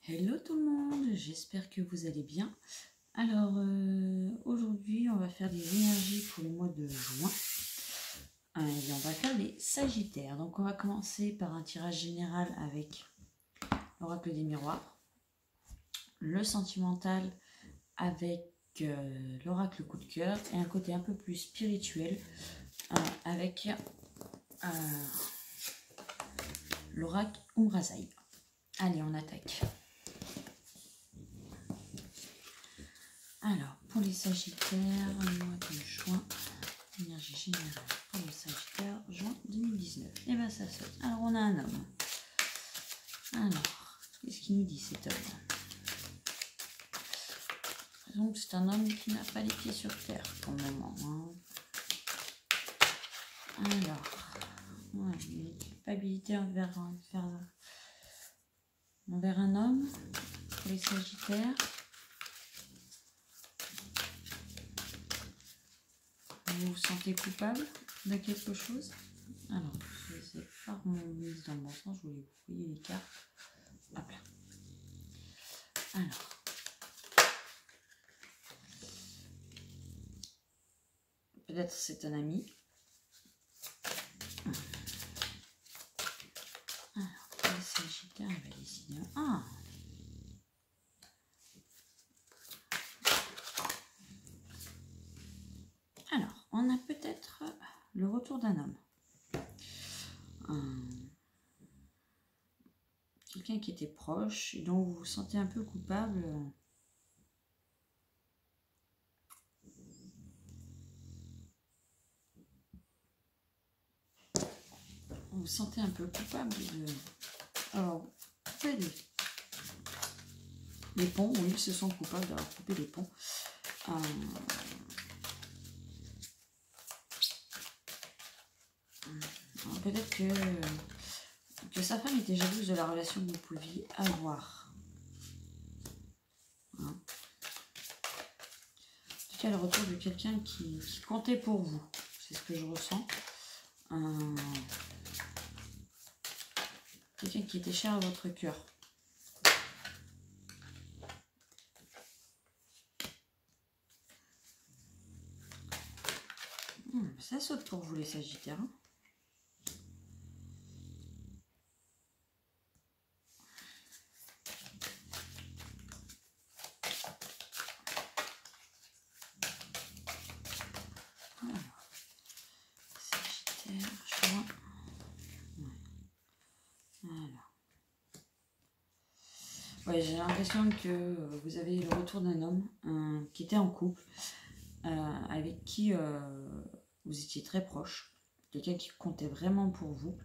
Hello tout le monde, j'espère que vous allez bien. Alors aujourd'hui on va faire des énergies pour le mois de juin et on va faire les sagittaires. Donc on va commencer par un tirage général avec l'oracle des miroirs, le sentimental avec l'oracle coup de cœur et un côté un peu plus spirituel avec l'oracle Umbrasaï. Allez, on attaque. Alors, pour les Sagittaires, le mois de juin, énergie générale pour les Sagittaires, juin 2019. Et bien ça saute. Alors, on a un homme. Alors, qu'est-ce qu'il nous dit cet homme? Donc, c'est un homme qui n'a pas les pieds sur terre pour le moment. Alors, ouais, une culpabilité envers un homme pour les Sagittaires. Vous vous sentez coupable de quelque chose? Alors, je ne sais pas remise dans le bon sens, je voulais que vous voyez les cartes. Hop là. Alors. Peut-être c'est un ami. Alors, pour les Sagittaires, on va décider. Alors, on a peut-être le retour d'un homme. Quelqu'un qui était proche et dont vous vous sentez un peu coupable. Vous vous sentez un peu coupable de... Alors, couper les ponts, oui, ils se sont coupables d'avoir coupé les ponts. Peut-être que sa femme était jalouse de la relation que vous pouviez avoir. En tout cas, le retour de quelqu'un qui comptait pour vous. C'est ce que je ressens. Quelqu'un qui était cher à votre cœur. Ça saute pour vous les Sagittaires. Ouais, j'ai l'impression que vous avez le retour d'un homme qui était en couple, avec qui vous étiez très proche, quelqu'un qui comptait vraiment pour vous.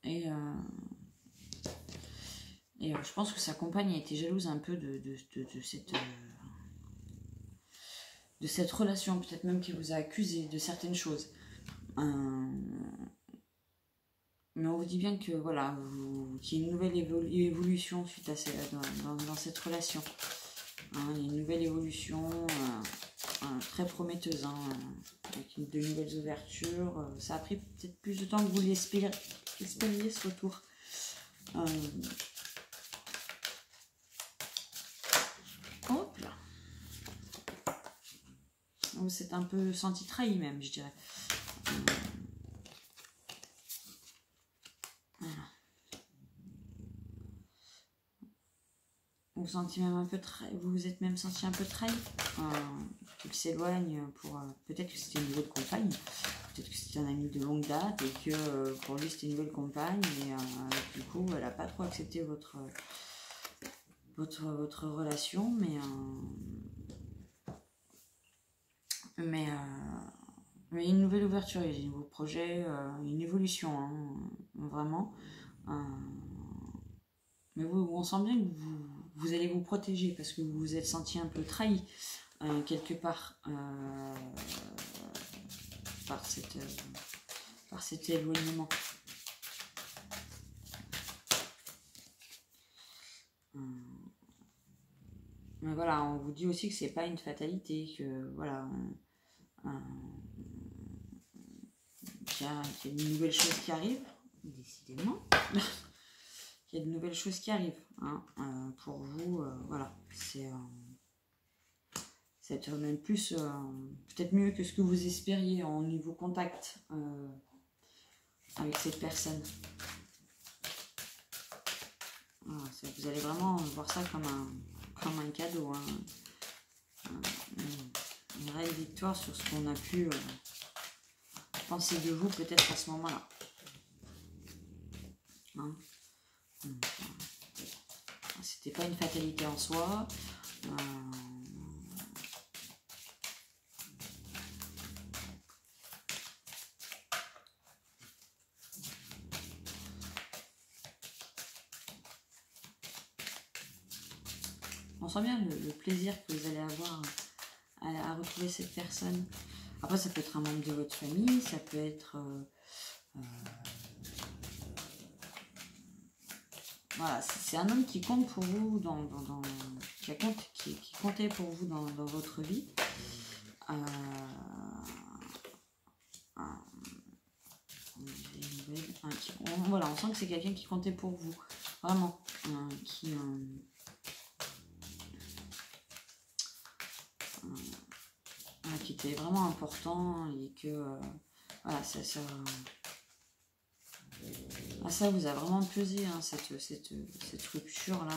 Et je pense que sa compagne a été jalouse un peu de cette relation, peut-être même qu'il vous a accusé de certaines choses. Mais on vous dit bien que voilà, qu'il y a une nouvelle évolution suite à dans cette relation. Il y a une nouvelle évolution très prometteuse, avec de nouvelles ouvertures. Ça a pris peut-être plus de temps que vous l'espériez ce retour. Hop là. Vous êtes un peu senti trahi même, je dirais. Vous sentez même un peu vous vous êtes même senti un peu trahi, qu'il s'éloigne pour peut-être que c'était une nouvelle compagne, peut-être que c'était un ami de longue date et que pour lui c'était une nouvelle compagne et du coup elle n'a pas trop accepté votre relation, mais une nouvelle ouverture, il y a des nouveaux projets, une évolution, vraiment. Mais on sent bien que vous allez vous protéger parce que vous vous êtes senti un peu trahi quelque part par cet éloignement. Mais voilà, on vous dit aussi que c'est pas une fatalité, que voilà, qu'il y a une nouvelle chose qui arrive, décidément. qu'il y a de nouvelles choses qui arrivent hein, pour vous. Voilà, c'est peut-être même plus, peut-être mieux que ce que vous espériez en niveau contact avec cette personne. Voilà, vous allez vraiment voir ça comme un cadeau, hein. Une réelle victoire sur ce qu'on a pu penser de vous peut-être à ce moment-là. Hein. C'était pas une fatalité en soi. On sent bien le plaisir que vous allez avoir à retrouver cette personne. Après, ça peut être un membre de votre famille, ça peut être... voilà, c'est un homme qui compte pour vous, qui comptait pour vous dans votre vie. Voilà, on sent que c'est quelqu'un qui comptait pour vous. Vraiment. Qui était vraiment important et que voilà, ça vous a vraiment pesé hein, cette rupture là,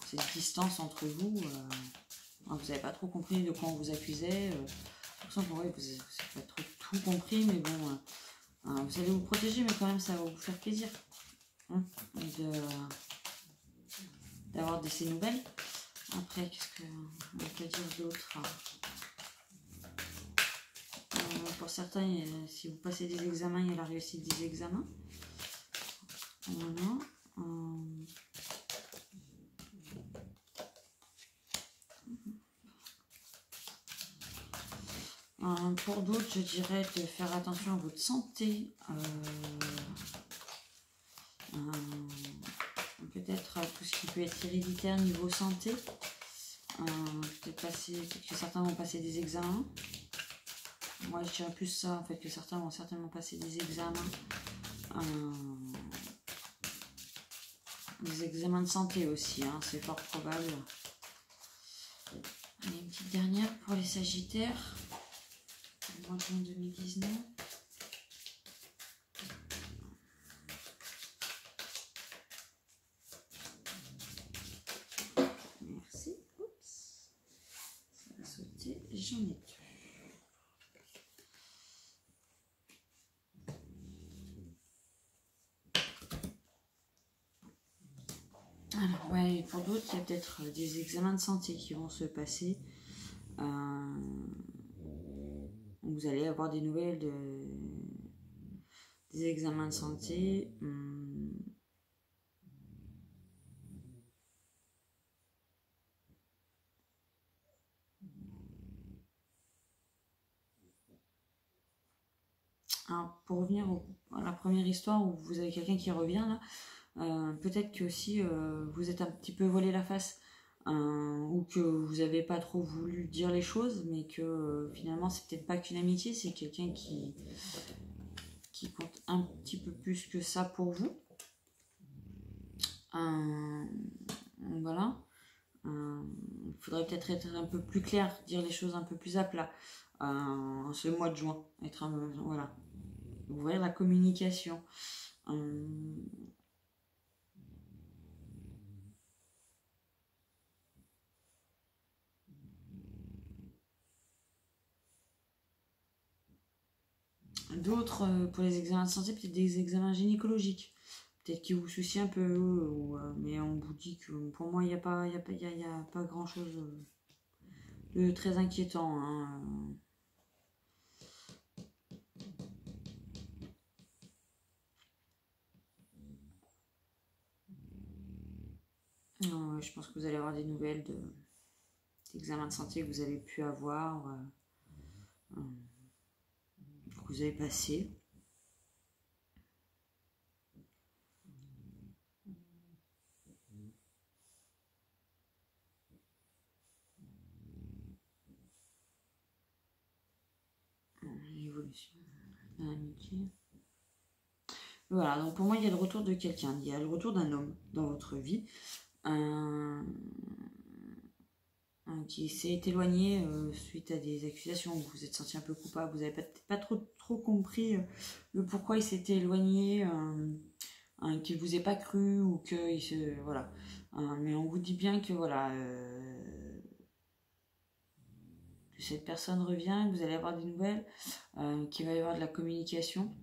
cette distance entre vous. Vous n'avez pas trop compris de quoi on vous accusait. Vous n'avez pas trop tout compris, mais bon, vous allez vous protéger, mais quand même ça va vous faire plaisir hein, d'avoir de ces nouvelles. Après, qu'est-ce qu'on peut dire d'autre? Pour certains, si vous passez des examens, il y a la réussite des examens. Voilà. Pour d'autres, je dirais de faire attention à votre santé. Peut-être à tout ce qui peut être héréditaire niveau santé. Peut-être que certains vont passer des examens. Moi, je dirais plus ça, en fait, que certains vont certainement passer des examens. Des examens de santé aussi, hein, c'est fort probable. Allez, une petite dernière pour les Sagittaires. Le mois de juin 2019. Merci. Oups. Ça va sauter. J'en ai deux. Alors, ouais, pour d'autres, il y a peut-être des examens de santé qui vont se passer. Vous allez avoir des nouvelles des examens de santé. Alors, pour revenir à la première histoire où vous avez quelqu'un qui revient là, peut-être que aussi vous êtes un petit peu volé la face ou que vous n'avez pas trop voulu dire les choses, mais que finalement c'est peut-être pas qu'une amitié, c'est quelqu'un qui compte un petit peu plus que ça pour vous. Voilà. Il faudrait peut-être être un peu plus clair, dire les choses un peu plus à plat. Ce mois de juin, voilà, ouvrir la communication. D'autres, pour les examens de santé, peut-être des examens gynécologiques. Peut-être qu'ils vous soucient un peu, mais on vous dit que pour moi, il n'y a pas grand-chose de très inquiétant. Hein. Je pense que vous allez avoir des nouvelles d'examens de santé que vous avez pu avoir, que vous avez passé. L'évolution de l'amitié. Voilà, donc pour moi, il y a le retour de quelqu'un. Il y a le retour d'un homme dans votre vie. Qui s'est éloigné suite à des accusations. Vous vous êtes senti un peu coupable. Vous n'avez peut-être pas trop compris le pourquoi il s'était éloigné. Qu'il ne vous ait pas cru ou qu'il se... Voilà. Mais on vous dit bien que voilà... que cette personne revient, que vous allez avoir des nouvelles, qu'il va y avoir de la communication,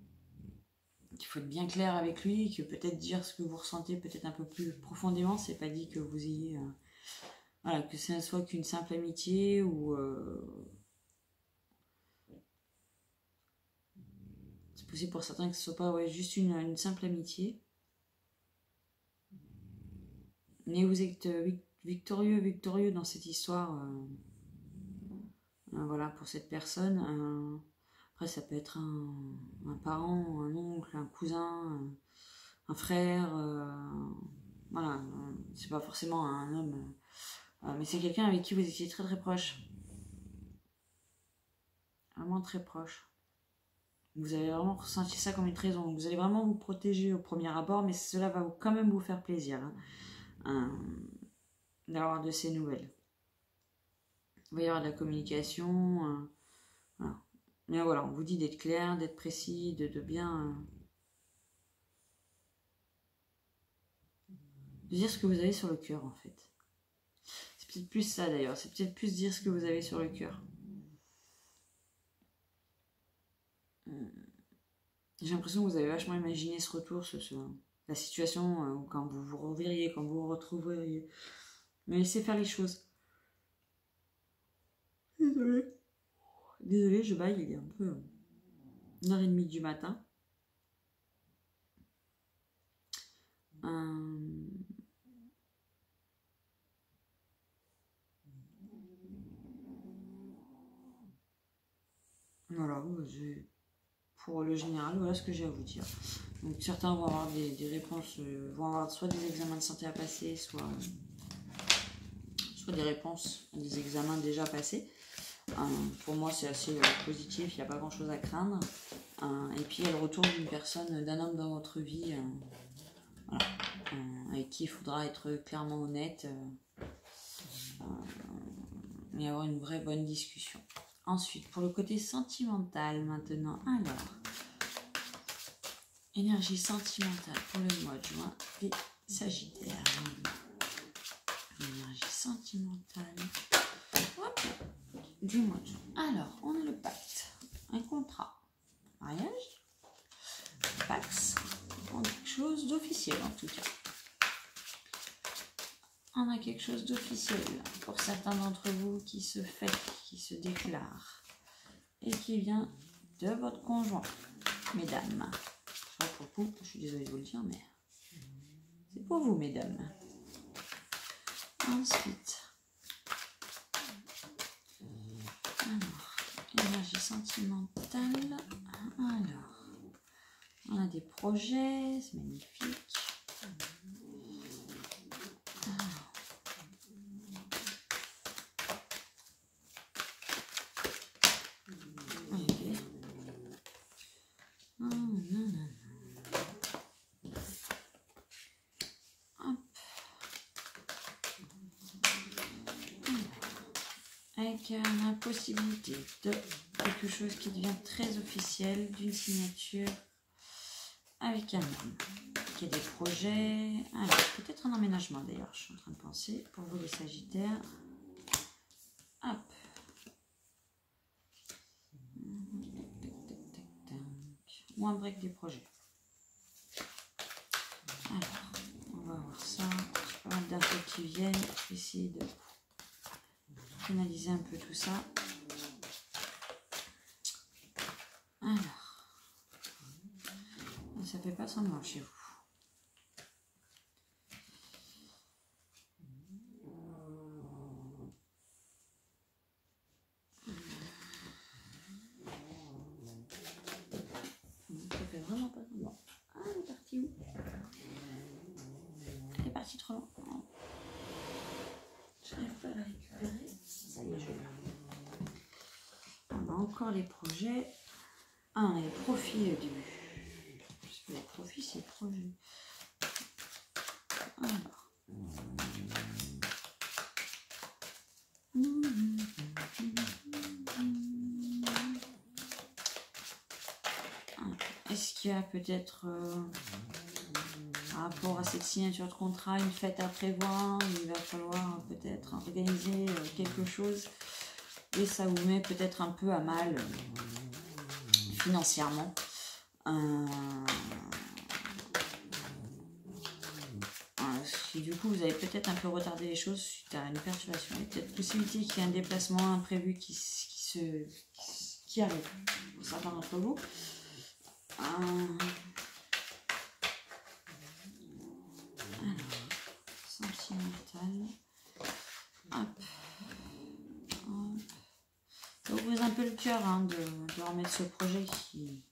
qu'il faut être bien clair avec lui, que peut-être dire ce que vous ressentez peut-être un peu plus profondément, c'est pas dit que vous ayez... voilà, que ce ne soit qu'une simple amitié ou... c'est possible pour certains que ce soit pas juste une simple amitié. Mais vous êtes victorieux dans cette histoire. Voilà, pour cette personne. Après, ça peut être un parent, un oncle, un cousin, un frère. Voilà, c'est pas forcément un homme. Mais c'est quelqu'un avec qui vous étiez très très proche. Vraiment très proche. Vous avez vraiment ressenti ça comme une trahison. Vous allez vraiment vous protéger au premier abord, mais cela va quand même vous faire plaisir d'avoir de ces nouvelles. Il va y avoir de la communication. Voilà. Mais voilà, on vous dit d'être clair, d'être précis, de bien... de dire ce que vous avez sur le cœur, en fait. C'est peut-être plus ça, d'ailleurs. C'est peut-être plus dire ce que vous avez sur le cœur. J'ai l'impression que vous avez vachement imaginé ce retour, la situation quand vous vous reverriez, quand vous vous retrouveriez. Mais laissez faire les choses. Désolée, je baille, il est un peu 1h30 du matin. Voilà, pour le général, voilà ce que j'ai à vous dire. Donc certains vont avoir des réponses, vont avoir soit des examens de santé à passer, soit des réponses à des examens déjà passés. Pour moi, c'est assez positif, il n'y a pas grand-chose à craindre. Et puis, il y a le retour d'une personne, d'un homme dans votre vie, voilà, avec qui il faudra être clairement honnête et avoir une vraie bonne discussion. Ensuite, pour le côté sentimental maintenant, alors, énergie sentimentale pour le mois de juin des Sagittaires. Énergie sentimentale. Hop, du mois de juin. Alors, on a le pacte, un contrat, mariage, pax, on a quelque chose d'officiel en tout cas. On a quelque chose d'officiel pour certains d'entre vous qui se fait, qui se déclare et qui vient de votre conjoint, mesdames. Pour le coup, je suis désolée de vous le dire, mais c'est pour vous, mesdames. Ensuite, alors, énergie sentimentale. Alors, on a des projets, c'est magnifique. Avec la possibilité de quelque chose qui devient très officiel, d'une signature avec un homme qui a des projets. Alors, peut-être un emménagement d'ailleurs, je suis en train de penser, pour vous les Sagittaires. Hop. Ou un break des projets. Alors, on va voir ça. J'ai pas mal d'infos qui viennent. Je vais essayer de finaliser un peu tout ça. Alors, ça fait pas semblant chez vous. Ça fait vraiment pas semblant. Ah, elle est partie où? Elle est partie trop loin. Je n'arrive pas à la récupérer. Ça y est, je l'ai. On a encore les projets. Ah, on a les profits au début. Je sais pas les profits. officiel, projet. Alors. Est-ce qu'il y a peut-être par rapport à cette signature de contrat une fête à prévoir? Il va falloir peut-être organiser quelque chose et ça vous met peut-être un peu à mal financièrement. Si du coup vous avez peut-être un peu retardé les choses suite à une perturbation, il y a peut-être possibilité qu'il y ait un déplacement imprévu qui arrive pour certains d'entre vous. Alors, sentimental. Hop. Hop. Ça vous brise un peu le cœur hein, de remettre ce projet qui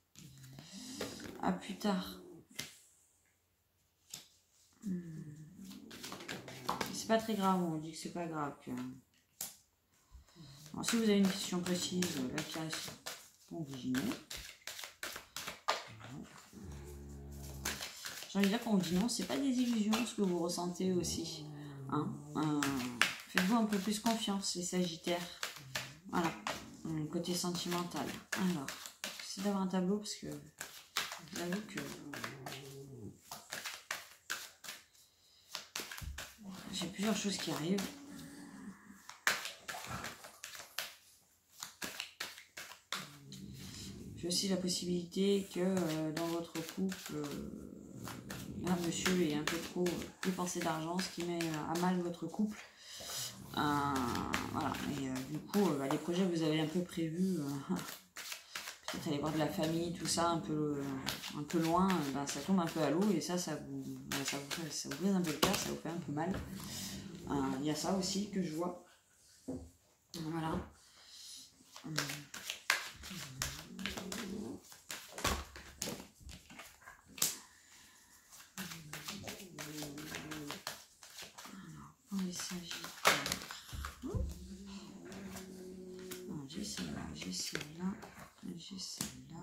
à plus tard. C'est pas très grave, on dit que c'est pas grave. Alors, si vous avez une question précise, la pièce, bon, vous y mettez. J'ai envie de dire qu'on dit non, c'est pas des illusions ce que vous ressentez aussi. Hein, faites-vous un peu plus confiance, les Sagittaires. Voilà, côté sentimental. Alors, j'essaie d'avoir un tableau parce que j'avoue que j'ai plusieurs choses qui arrivent. J'ai aussi la possibilité que dans votre couple, là, monsieur est un peu trop dépensé d'argent, ce qui met à mal votre couple. Voilà, et du coup, les projets que vous avez un peu prévus, peut-être aller voir de la famille, tout ça, un peu loin, ça tombe un peu à l'eau et ça vous brise un peu le cœur, ça vous fait un peu mal. Il y a ça aussi que je vois. Voilà. Les Sagittaires. J'ai celle-là, j'ai celle-là, j'ai celle-là.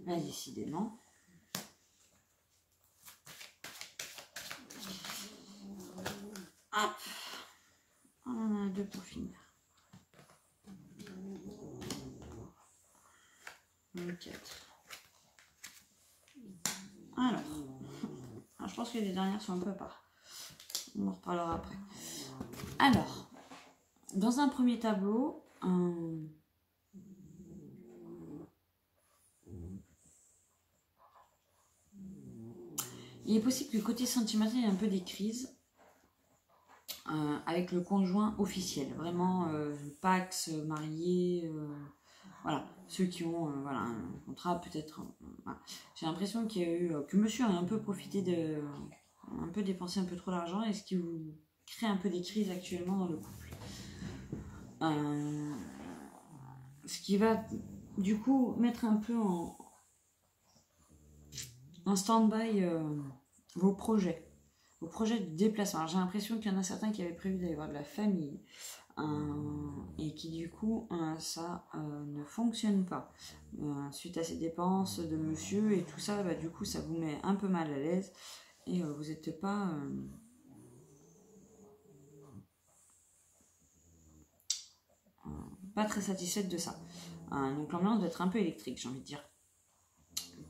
Là, décidément. Hop. On en a deux pour finir. Le 4. Alors, je pense que les dernières sont un peu à part. On en reparlera après. Alors, dans un premier tableau, il est possible que côté sentimental, il y ait un peu des crises avec le conjoint officiel. Vraiment, Pax, marié, voilà. Ceux qui ont un contrat, peut-être. Voilà. J'ai l'impression qu'il y a eu que monsieur a un peu profité un peu dépensé un peu trop d'argent et ce qui vous crée un peu des crises actuellement dans le couple. Ce qui va du coup mettre un peu en stand-by vos projets de déplacement. Alors, j'ai l'impression qu'il y en a certains qui avaient prévu d'aller voir de la famille et qui du coup ça ne fonctionne pas suite à ces dépenses de monsieur et tout ça. Du coup ça vous met un peu mal à l'aise et vous n'êtes pas très satisfaite de ça. Donc l'ambiance doit être un peu électrique, j'ai envie de dire,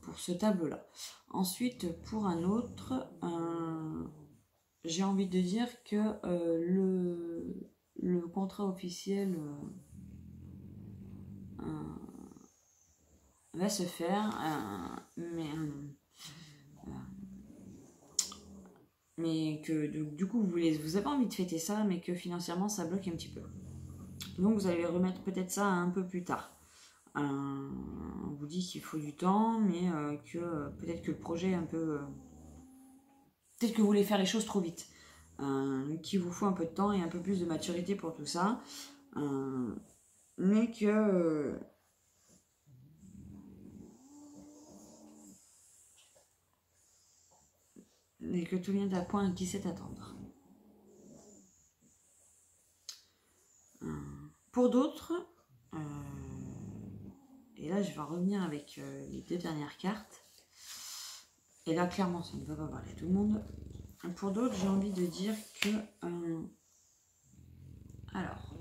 pour ce tableau là. Ensuite, pour un autre, j'ai envie de dire que le contrat officiel va se faire, mais que du coup vous avez pas envie de fêter ça, mais que financièrement ça bloque un petit peu. Donc vous allez remettre peut-être ça un peu plus tard. On vous dit qu'il faut du temps, mais que peut-être que le projet est un peu... peut-être que vous voulez faire les choses trop vite. qu'il vous faut un peu de temps et un peu plus de maturité pour tout ça, mais que tout vient à point qui sait attendre. Pour d'autres, et là je vais revenir avec les 2 dernières cartes, et là clairement ça ne va pas parler à tout le monde. Pour d'autres, j'ai envie de dire que alors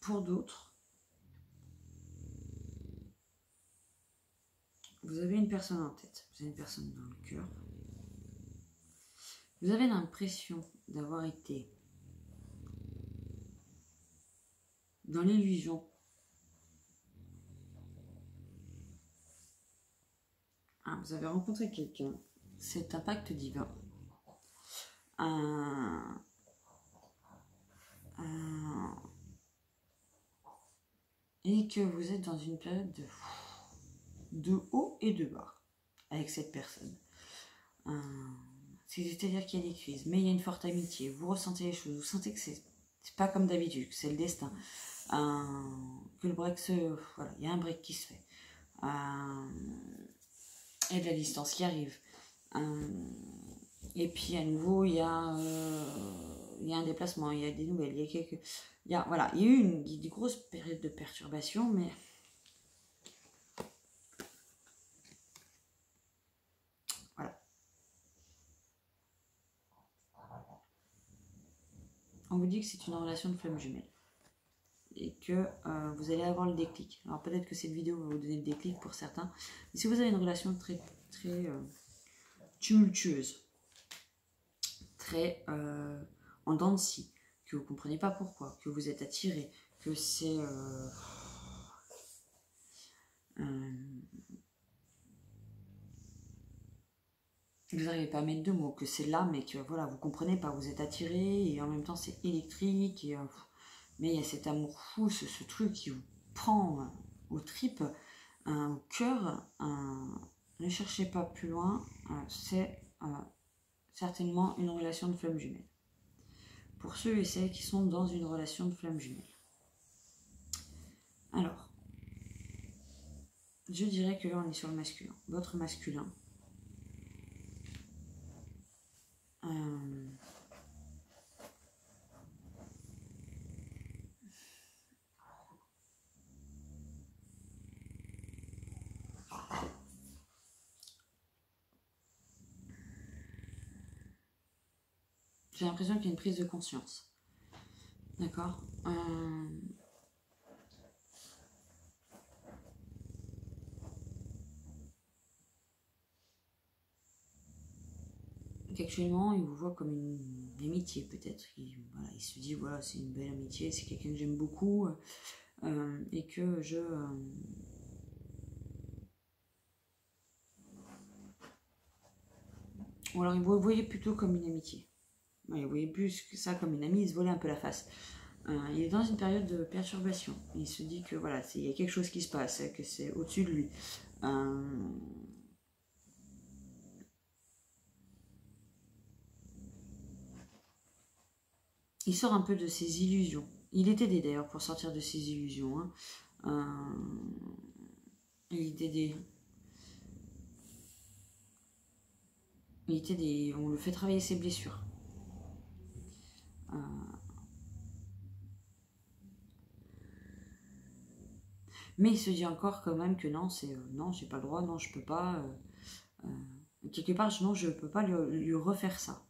pour d'autres, vous avez une personne en tête, vous avez une personne dans le cœur. Vous avez l'impression d'avoir été dans l'illusion. Vous avez rencontré quelqu'un, c'est un pacte divin. Et que vous êtes dans une période de haut et de bas avec cette personne. C'est-à-dire qu'il y a des crises, mais il y a une forte amitié. Vous ressentez les choses, vous sentez que c'est pas comme d'habitude, que c'est le destin. Que le break voilà, il y a un break qui se fait. Et de la distance qui arrive. Et puis à nouveau, il y a un déplacement, il y a des nouvelles, voilà, il y a eu des grosses périodes de perturbation, mais voilà. On vous dit que c'est une relation de flamme jumelle et que vous allez avoir le déclic. Alors peut-être que cette vidéo va vous donner le déclic pour certains, mais si vous avez une relation très tumultueuse, très en dents de scie, que vous ne comprenez pas pourquoi, que vous êtes attiré, que c'est vous n'arrivez pas à mettre de mots, que c'est là, mais que voilà, vous ne comprenez pas, vous êtes attiré, et en même temps c'est électrique, et, mais il y a cet amour fou, ce truc qui vous prend aux tripes, au cœur. Ne cherchez pas plus loin, c'est certainement une relation de flamme jumelle. Pour ceux et celles qui sont dans une relation de flamme jumelle. Alors, je dirais que là on est sur le masculin. Votre masculin. J'ai l'impression qu'il y a une prise de conscience. D'accord. Actuellement, il vous voit comme une amitié, peut-être. Il se dit, voilà, c'est une belle amitié, c'est quelqu'un que j'aime beaucoup, et que je... Ou alors, il vous voyait plutôt comme une amitié. Il voyait plus que ça comme une amie, il se volait un peu la face. Il est dans une période de perturbation. Il se dit que, voilà, il y a quelque chose qui se passe, que c'est au-dessus de lui. Il sort un peu de ses illusions. Il est aidé d'ailleurs pour sortir de ses illusions. Il est aidé. On le fait travailler ses blessures. Mais il se dit encore quand même que non, non, j'ai pas le droit, non, je peux pas. Quelque part, non, je peux pas lui refaire ça.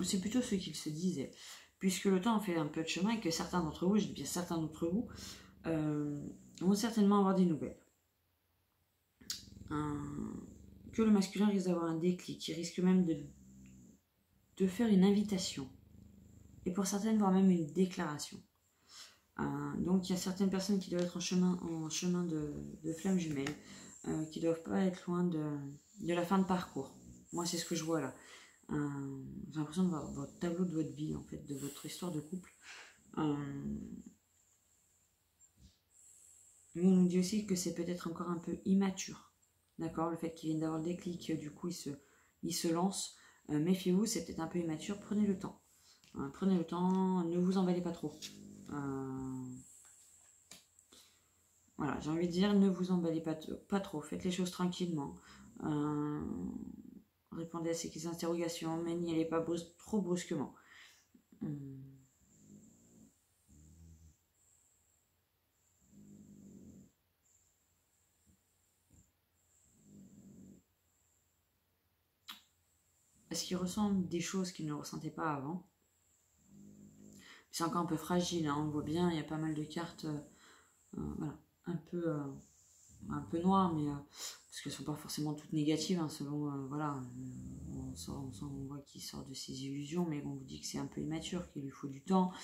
C'est plutôt ce qu'il se disait. puisque le temps fait un peu de chemin et que certains d'entre vous, je dis bien certains d'entre vous, vont certainement avoir des nouvelles. Que le masculin risque d'avoir un déclic, qui risque même de faire une invitation, et pour certaines, voire même une déclaration. Donc il y a certaines personnes qui doivent être en chemin de flammes jumelles, qui ne doivent pas être loin de la fin de parcours. Moi, c'est ce que je vois là. J'ai l'impression de voir votre tableau de votre vie, en fait, de votre histoire de couple. Mais on nous dit aussi que c'est peut-être encore un peu immature. D'accord, le fait qu'il vienne d'avoir le déclic, du coup, il se lance. Méfiez-vous, c'est peut-être un peu immature. Prenez le temps. Prenez le temps, ne vous emballez pas trop. Voilà, j'ai envie de dire, ne vous emballez pas trop. Faites les choses tranquillement. Répondez à ces interrogations, mais n'y allez pas trop brusquement. Est-ce qu'il ressent des choses qu'il ne ressentait pas avant? C'est encore un peu fragile, hein, on voit bien, il y a pas mal de cartes voilà, un peu noires, mais parce qu'elles ne sont pas forcément toutes négatives, hein, selon, voilà, on voit qu'il sort de ses illusions, mais on vous dit que c'est un peu immature, qu'il lui faut du temps,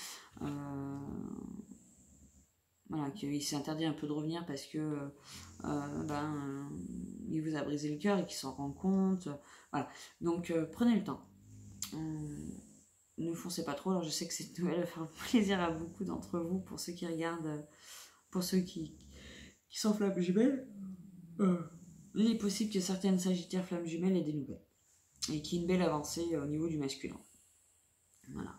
voilà, qu'il s'est interdit un peu de revenir parce que il vous a brisé le cœur et qu'il s'en rend compte, voilà, donc prenez le temps. Ne foncez pas trop. Alors je sais que cette nouvelle va faire plaisir à beaucoup d'entre vous, pour ceux qui regardent, pour ceux qui sont flammes jumelles. Il est possible que certaines sagittaires flammes jumelles aient des nouvelles et qu'il y ait une belle avancée au niveau du masculin. Voilà.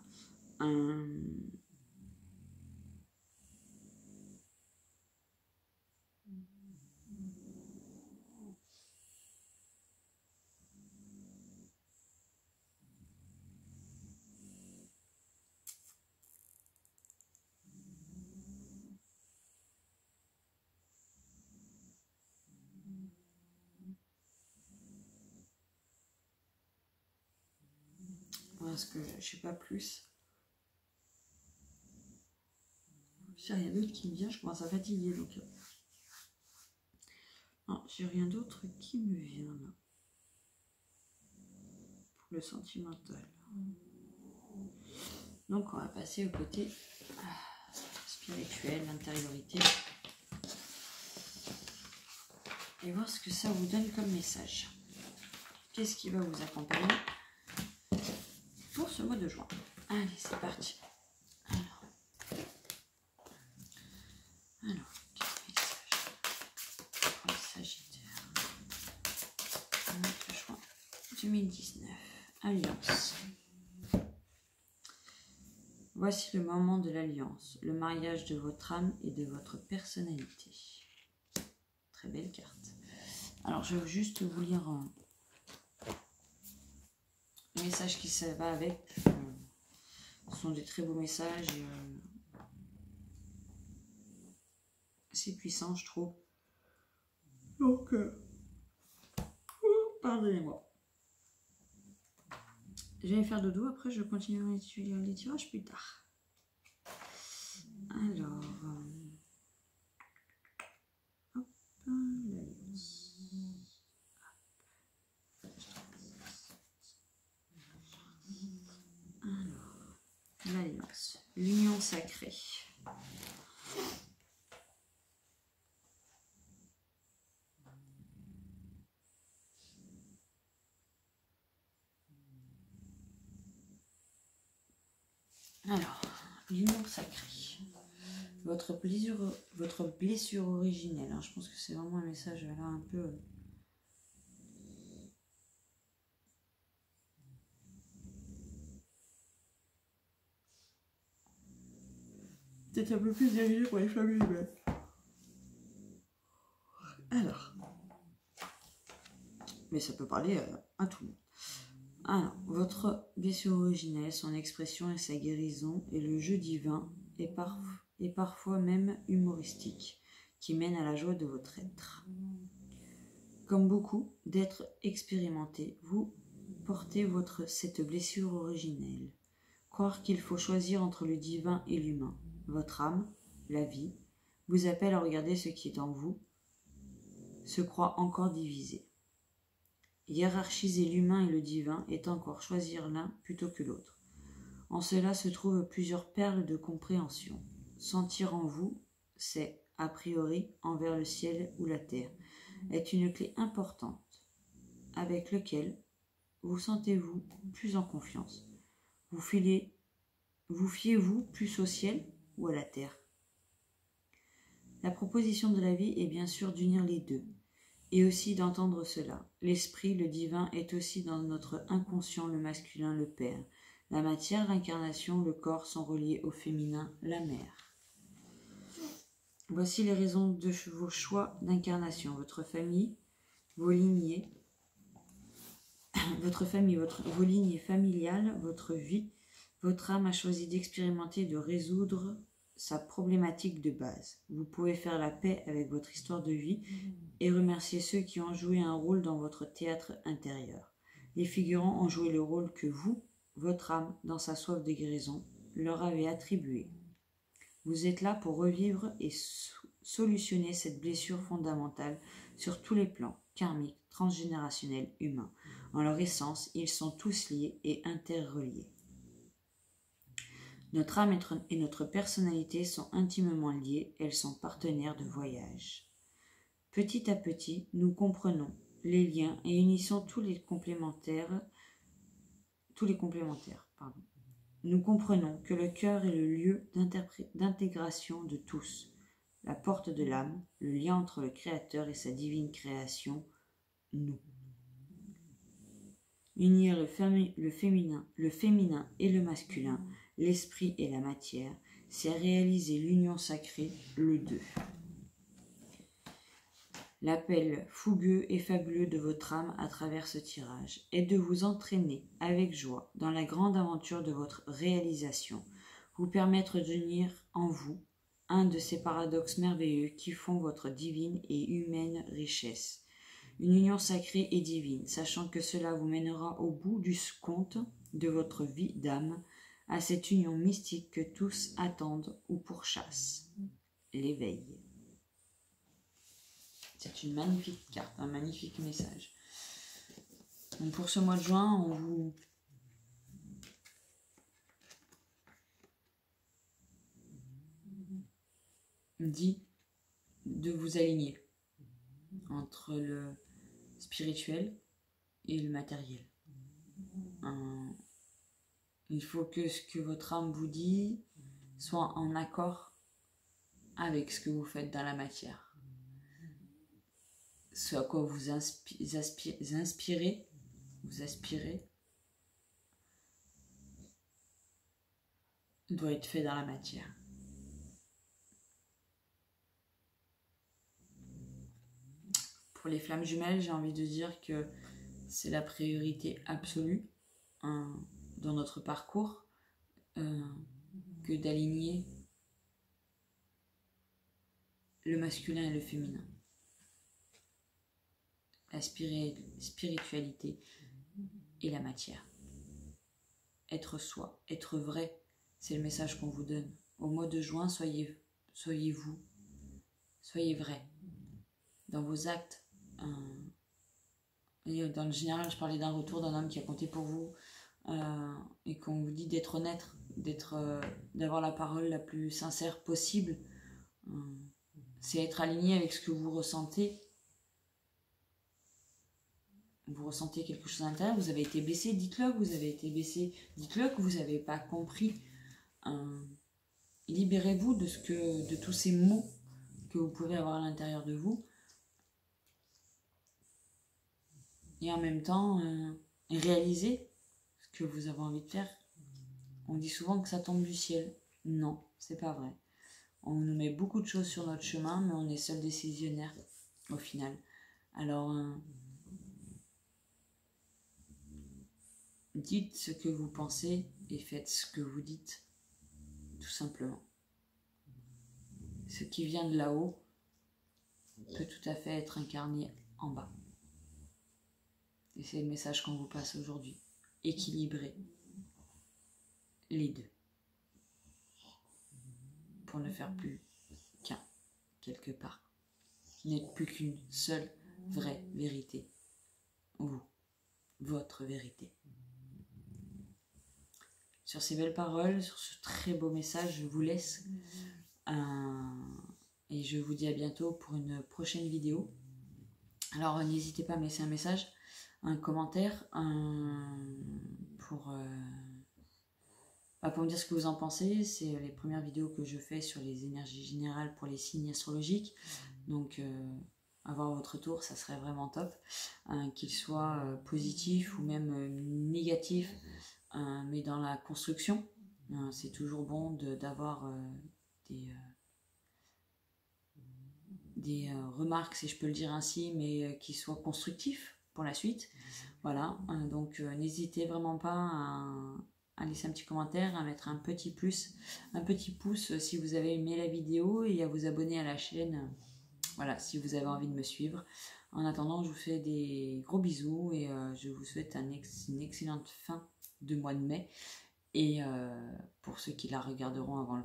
Parce que je sais pas plus. J'ai rien d'autre qui me vient, je commence à fatiguer donc. Non, j'ai rien d'autre qui me vient là. Pour le sentimental. Donc on va passer au côté spirituel, l'intériorité. Et voir ce que ça vous donne comme message. Qu'est-ce qui va vous accompagner pour ce mois de juin? Allez, c'est parti. Alors, quel message pour les Sagittaires? Mois de juin 2019. Alliance. Voici le moment de l'alliance, le mariage de votre âme et de votre personnalité. Très belle carte. Alors, je vais juste vous lire les messages qui ça va avec. Ce sont des très beaux messages. C'est puissant, je trouve. Donc, pardonnez-moi. Je vais faire dodo, après je continuerai les tirages plus tard. Alors, hop, l'alliance. Alors, l'alliance, l'union sacrée. Alors, l'union sacrée. Votre blessure originelle. Hein, je pense que c'est vraiment un message là un peu. Peut-être un peu plus dirigé pour les familles humaines. Alors. Mais ça peut parler à tout le monde. Alors, votre blessure originelle, son expression et sa guérison est le jeu divin et parfois même humoristique qui mène à la joie de votre être. Comme beaucoup d'êtres expérimentés, vous portez cette blessure originelle. croire qu'il faut choisir entre le divin et l'humain. Votre âme, la vie, vous appelle à regarder ce qui est en vous, se croit encore divisé. Hiérarchiser l'humain et le divin est encore choisir l'un plutôt que l'autre. En cela se trouvent plusieurs perles de compréhension. Sentir en vous, c'est, a priori, envers le ciel ou la terre, est une clé importante, avec laquelle vous sentez-vous plus en confiance. Vous fiez-vous plus au ciel ou à la terre? La proposition de la vie est bien sûr d'unir les deux, et aussi d'entendre cela. L'esprit, le divin, est aussi dans notre inconscient, le masculin, le père. La matière, l'incarnation, le corps sont reliés au féminin, la mère. Voici les raisons de vos choix d'incarnation. Votre famille, vos lignées, vos lignées familiales, votre vie, votre âme a choisi d'expérimenter et de résoudre sa problématique de base. Vous pouvez faire la paix avec votre histoire de vie et remercier ceux qui ont joué un rôle dans votre théâtre intérieur. Les figurants ont joué le rôle que vous, votre âme, dans sa soif de guérison, leur avez attribué. Vous êtes là pour revivre et solutionner cette blessure fondamentale sur tous les plans, karmiques, transgénérationnels, humains. En leur essence, ils sont tous liés et interreliés. Notre âme et notre personnalité sont intimement liées, elles sont partenaires de voyage. Petit à petit, nous comprenons les liens et unissons tous les complémentaires. Nous comprenons que le cœur est le lieu d'intégration de tous, la porte de l'âme, le lien entre le Créateur et sa divine création, nous. Unir le féminin et le masculin, l'esprit et la matière, c'est réaliser l'union sacrée, le deux. L'appel fougueux et fabuleux de votre âme à travers ce tirage est de vous entraîner avec joie dans la grande aventure de votre réalisation, vous permettre d'unir en vous un de ces paradoxes merveilleux qui font votre divine et humaine richesse. Une union sacrée et divine, sachant que cela vous mènera au bout du compte de votre vie d'âme, à cette union mystique que tous attendent ou pourchassent, l'éveil. C'est une magnifique carte, un magnifique message. Donc pour ce mois de juin, on vous dit de vous aligner entre le spirituel et le matériel. Il faut que ce que votre âme vous dit soit en accord avec ce que vous faites dans la matière. Ce à quoi vous aspirez doit être fait dans la matière. Pour les flammes jumelles, j'ai envie de dire que c'est la priorité absolue dans notre parcours que d'aligner le masculin et le féminin. La spiritualité et la matière. Être soi, être vrai, c'est le message qu'on vous donne. Au mois de juin, soyez vous, soyez vrai dans vos actes. Et dans le général, je parlais d'un retour d'un homme qui a compté pour vous et qu'on vous dit d'être honnête, d'avoir la parole la plus sincère possible. C'est être aligné avec ce que vous ressentez. Vous ressentez quelque chose à l'intérieur, vous avez été blessé, dites-le que vous avez été blessé, dites-le que vous n'avez pas compris. Libérez-vous de tous ces mots que vous pouvez avoir à l'intérieur de vous. Et en même temps, réalisez ce que vous avez envie de faire. On dit souvent que ça tombe du ciel. Non, c'est pas vrai. On nous met beaucoup de choses sur notre chemin, mais on est seul décisionnaire au final. Alors, dites ce que vous pensez et faites ce que vous dites, tout simplement. Ce qui vient de là-haut peut tout à fait être incarné en bas. Et c'est le message qu'on vous passe aujourd'hui. Équilibré. les deux. Pour ne faire plus qu'un, quelque part. N'être plus qu'une seule vraie vérité. Vous, votre vérité. Sur ces belles paroles, sur ce très beau message, je vous laisse. Et je vous dis à bientôt pour une prochaine vidéo. Alors n'hésitez pas à me laisser un message, un commentaire, pour me dire ce que vous en pensez. C'est les premières vidéos que je fais sur les énergies générales pour les signes astrologiques. Donc avoir votre tour, ça serait vraiment top. Qu'il soit positif ou même négatif, mais dans la construction. C'est toujours bon d'avoir des remarques, si je peux le dire ainsi, mais qui soient constructifs pour la suite. Voilà, donc n'hésitez vraiment pas à laisser un petit commentaire, à mettre un petit plus, un petit pouce si vous avez aimé la vidéo et à vous abonner à la chaîne, voilà, si vous avez envie de me suivre. En attendant, je vous fais des gros bisous et je vous souhaite une excellente fin de mois de mai. Et pour ceux qui la regarderont avant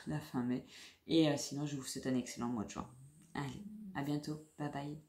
la fin mai. Et sinon, je vous souhaite un excellent mois de juin. Allez, à bientôt. Bye bye.